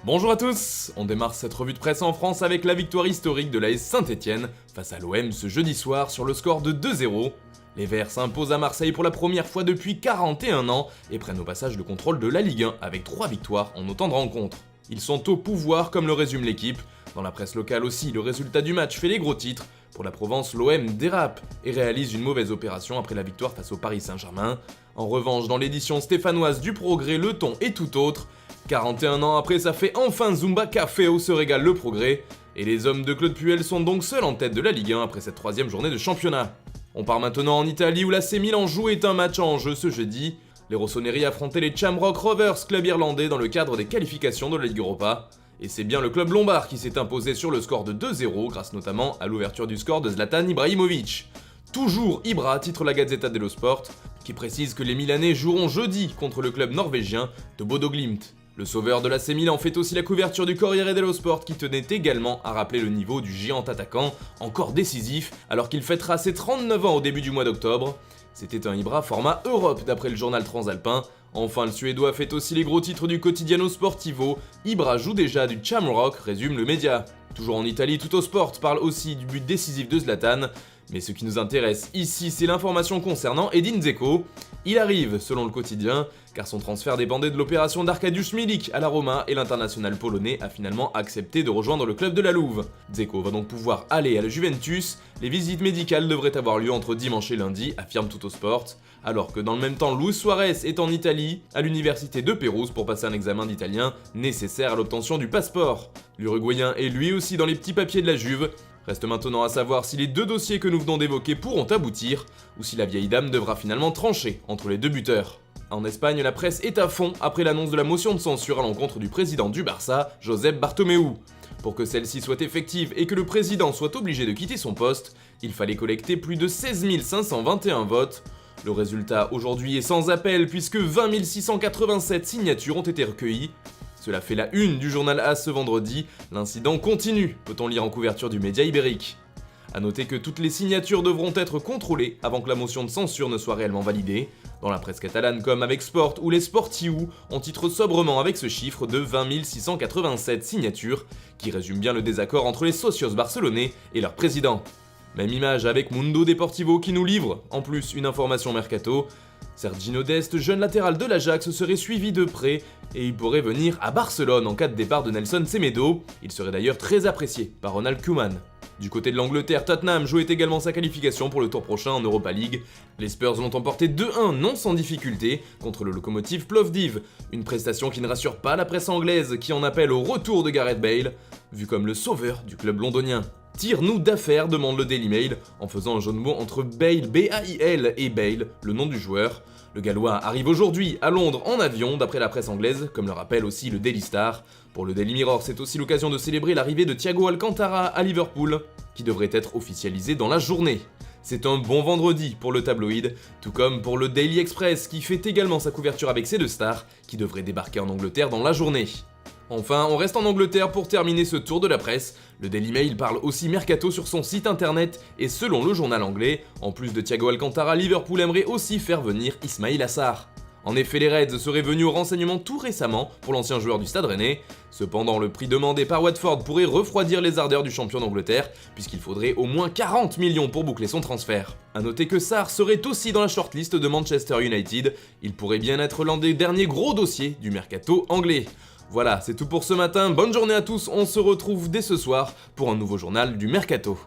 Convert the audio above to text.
Bonjour à tous, on démarre cette revue de presse en France avec la victoire historique de l'AS Saint-Etienne face à l'OM ce jeudi soir sur le score de 2-0. Les Verts s'imposent à Marseille pour la première fois depuis 41 ans et prennent au passage le contrôle de la Ligue 1 avec 3 victoires en autant de rencontres. Ils sont au pouvoir comme le résume l'équipe. Dans la presse locale aussi, le résultat du match fait les gros titres. Pour la Provence, l'OM dérape et réalise une mauvaise opération après la victoire face au Paris Saint-Germain. En revanche, dans l'édition stéphanoise du Progrès, le ton est tout autre. 41 ans après, ça fait enfin Zumba Café où se régale le Progrès. Et les hommes de Claude Puel sont donc seuls en tête de la Ligue 1 après cette 3e journée de championnat. On part maintenant en Italie où l'AC Milan jouait un match en jeu ce jeudi. Les Rossoneri affrontaient les Shamrock Rovers, club irlandais dans le cadre des qualifications de la Ligue Europa. Et c'est bien le club lombard qui s'est imposé sur le score de 2-0 grâce notamment à l'ouverture du score de Zlatan Ibrahimovic. Toujours Ibra, titre la Gazzetta dello Sport, qui précise que les Milanais joueront jeudi contre le club norvégien de Bodo Glimt. Le sauveur de l'AC Milan fait aussi la couverture du Corriere dello Sport qui tenait également à rappeler le niveau du géant attaquant, encore décisif alors qu'il fêtera ses 39 ans au début du mois d'octobre. C'était un Ibra format Europe d'après le journal transalpin. Enfin, le Suédois fait aussi les gros titres du Quotidiano Sportivo. Ibra joue déjà du Shamrock, résume le média. Toujours en Italie, Tuttosport parle aussi du but décisif de Zlatan. Mais ce qui nous intéresse ici, c'est l'information concernant Edin Dzeko. Il arrive, selon le quotidien, car son transfert dépendait de l'opération d'Arkadiusz Milik à la Roma et l'international polonais a finalement accepté de rejoindre le club de la Louve. Dzeko va donc pouvoir aller à la Juventus. Les visites médicales devraient avoir lieu entre dimanche et lundi, affirme Tuttosport. Alors que dans le même temps, Luis Suarez est en Italie, à l'université de Pérouse pour passer un examen d'italien nécessaire à l'obtention du passeport. L'Uruguayen est lui aussi dans les petits papiers de la Juve. Reste maintenant à savoir si les deux dossiers que nous venons d'évoquer pourront aboutir, ou si la vieille dame devra finalement trancher entre les deux buteurs. En Espagne, la presse est à fond après l'annonce de la motion de censure à l'encontre du président du Barça, Josep Bartomeu. Pour que celle-ci soit effective et que le président soit obligé de quitter son poste, il fallait collecter plus de 16 521 votes. Le résultat aujourd'hui est sans appel puisque 20 687 signatures ont été recueillies. Cela fait la une du journal AS ce vendredi, l'incident continue, peut-on lire en couverture du média ibérique. A noter que toutes les signatures devront être contrôlées avant que la motion de censure ne soit réellement validée. Dans la presse catalane comme avec Sport ou les Sportiu, on titre sobrement avec ce chiffre de 20 687 signatures, qui résume bien le désaccord entre les socios barcelonais et leur président. Même image avec Mundo Deportivo qui nous livre, en plus, une information mercato. Sergino Dest, jeune latéral de l'Ajax, serait suivi de près et il pourrait venir à Barcelone en cas de départ de Nelson Semedo. Il serait d'ailleurs très apprécié par Ronald Koeman. Du côté de l'Angleterre, Tottenham jouait également sa qualification pour le tour prochain en Europa League. Les Spurs l'ont emporté 2-1 non sans difficulté contre le Lokomotiv Plovdiv, une prestation qui ne rassure pas la presse anglaise qui en appelle au retour de Gareth Bale, vu comme le sauveur du club londonien. Tire-nous d'affaires, demande le Daily Mail, en faisant un jeu de mots entre Bale, B-A-I-L, et Bale, le nom du joueur. Le Gallois arrive aujourd'hui à Londres en avion, d'après la presse anglaise, comme le rappelle aussi le Daily Star. Pour le Daily Mirror, c'est aussi l'occasion de célébrer l'arrivée de Thiago Alcantara à Liverpool, qui devrait être officialisé dans la journée. C'est un bon vendredi pour le tabloïd, tout comme pour le Daily Express, qui fait également sa couverture avec ses deux stars, qui devraient débarquer en Angleterre dans la journée. Enfin, on reste en Angleterre pour terminer ce tour de la presse. Le Daily Mail parle aussi mercato sur son site internet et selon le journal anglais, en plus de Thiago Alcantara, Liverpool aimerait aussi faire venir Ismaïla Assar. En effet, les Reds seraient venus au renseignement tout récemment pour l'ancien joueur du Stade Rennais. Cependant, le prix demandé par Watford pourrait refroidir les ardeurs du champion d'Angleterre, puisqu'il faudrait au moins 40 millions pour boucler son transfert. A noter que Sarr serait aussi dans la shortlist de Manchester United. Il pourrait bien être l'un des derniers gros dossiers du mercato anglais. Voilà, c'est tout pour ce matin, bonne journée à tous, on se retrouve dès ce soir pour un nouveau journal du Mercato.